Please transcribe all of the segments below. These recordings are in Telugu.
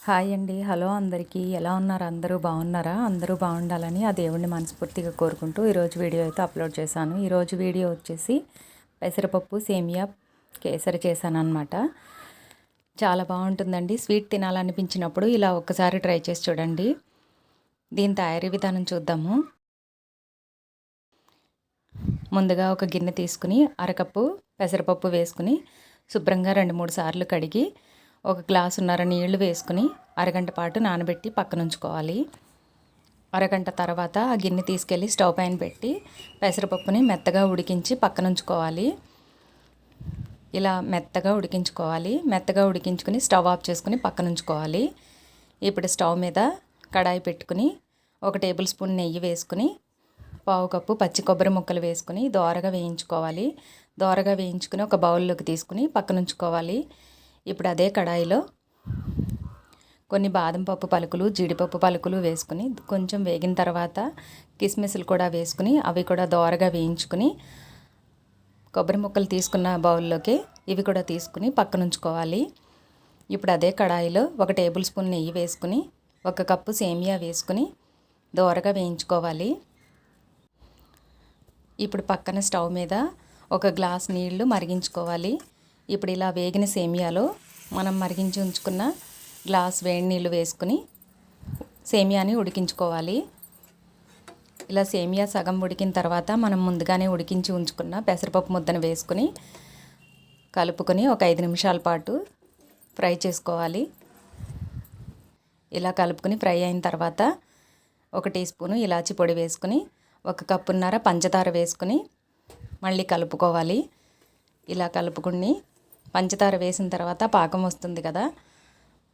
హాయ్ అండి. హలో అందరికీ. ఎలా ఉన్నారు? అందరూ బాగున్నారా? అందరూ బాగుండాలని ఆ దేవుడిని మనస్ఫూర్తిగా కోరుకుంటూ ఈరోజు వీడియో అయితే అప్లోడ్ చేశాను. ఈరోజు వీడియో వచ్చేసి పెసరపప్పు సేమియా కేసరి చేశాను అనమాట. చాలా బాగుంటుందండి. స్వీట్ తినాలనిపించినప్పుడు ఇలా ఒక్కసారి ట్రై చేసి చూడండి. దీని తయారీ విధానం చూద్దాము. ముందుగా ఒక గిన్నె తీసుకుని అరకప్పు పెసరపప్పు వేసుకుని శుభ్రంగా 2-3 సార్లు కడిగి ఒక గ్లాసున్నర నీళ్లు వేసుకుని అరగంట పాటు నానబెట్టి పక్కనుంచుకోవాలి. అరగంట తర్వాత ఆ గిన్నె తీసుకెళ్ళి స్టవ్ పైన పెట్టి పెసరపప్పుని మెత్తగా ఉడికించి పక్కనుంచుకోవాలి. ఇలా మెత్తగా ఉడికించుకోవాలి. మెత్తగా ఉడికించుకుని స్టవ్ ఆఫ్ చేసుకుని పక్కనుంచుకోవాలి. ఇప్పుడు స్టవ్ మీద కడాయి పెట్టుకుని 1 టేబుల్ స్పూన్ నెయ్యి వేసుకుని పావు కప్పు పచ్చి కొబ్బరి ముక్కలు వేసుకుని దోరగా వేయించుకోవాలి. దోరగా వేయించుకుని ఒక బౌల్లోకి తీసుకుని పక్కనుంచుకోవాలి. ఇప్పుడు అదే కడాయిలో కొన్ని బాదం పప్పు పలుకులు, జీడిపప్పు పలుకులు వేసుకుని కొంచెం వేగిన తర్వాత కిస్మిస్లు కూడా వేసుకుని అవి కూడా దోరగా వేయించుకుని కొబ్బరి ముక్కలు తీసుకున్న బౌల్లోకి ఇవి కూడా తీసుకుని పక్కనుంచుకోవాలి. ఇప్పుడు అదే కడాయిలో 1 టేబుల్ స్పూన్ నెయ్యి వేసుకుని 1 కప్పు సేమియా వేసుకుని దోరగా వేయించుకోవాలి. ఇప్పుడు పక్కన స్టవ్ మీద 1 గ్లాస్ నీళ్లు మరిగించుకోవాలి. ఇప్పుడు ఇలా వేగిన సేమియాలో మనం మరిగించి ఉంచుకున్న గ్లాస్ వేడి నీళ్ళు వేసుకుని సేమియాని ఉడికించుకోవాలి. ఇలా సేమియా సగం ఉడికిన తర్వాత మనం ముందుగానే ఉడికించి ఉంచుకున్న పెసరపప్పు ముద్దను వేసుకుని కలుపుకొని ఒక 5 నిమిషాల పాటు ఫ్రై చేసుకోవాలి. ఇలా కలుపుకొని ఫ్రై అయిన తర్వాత 1 టీ స్పూను ఇలాచి పొడి వేసుకుని 1 కప్పున్నర పంచదార వేసుకుని మళ్ళీ కలుపుకోవాలి. ఇలా కలుపుకుని పంచదార వేసిన తర్వాత పాకం వస్తుంది కదా,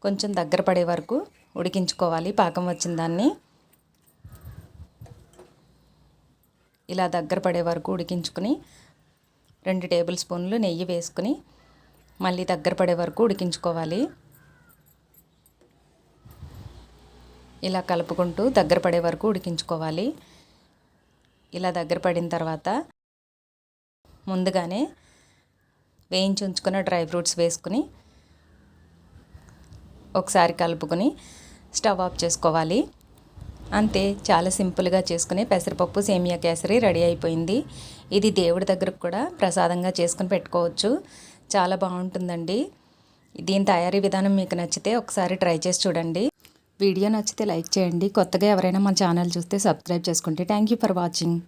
కొంచెం దగ్గర పడే వరకు ఉడికించుకోవాలి. పాకం వచ్చిన దాన్ని ఇలా దగ్గర పడే వరకు ఉడికించుకుని 2 టేబుల్ స్పూన్లు నెయ్యి వేసుకుని మళ్ళీ దగ్గర పడే వరకు ఉడికించుకోవాలి. ఇలా కలుపుకుంటూ దగ్గర పడే వరకు ఉడికించుకోవాలి. ఇలా దగ్గర పడిన తర్వాత ముందుగానే వేయించి ఉంచుకున్న డ్రై ఫ్రూట్స్ వేసుకుని ఒకసారి కలుపుకొని స్టవ్ ఆఫ్ చేసుకోవాలి. అంతే, చాలా సింపుల్గా చేసుకుని పెసరపప్పు సేమియా కేసరి రెడీ అయిపోయింది. ఇది దేవుడి దగ్గరకు కూడా ప్రసాదంగా చేసుకుని పెట్టుకోవచ్చు. చాలా బాగుంటుందండి. దీని తయారీ విధానం మీకు నచ్చితే ఒకసారి ట్రై చేసి చూడండి. వీడియో నచ్చితే లైక్ చేయండి. కొత్తగా ఎవరైనా మా ఛానల్ చూస్తే సబ్స్క్రైబ్ చేసుకుంటే థ్యాంక్ యూ ఫర్ వాచింగ్.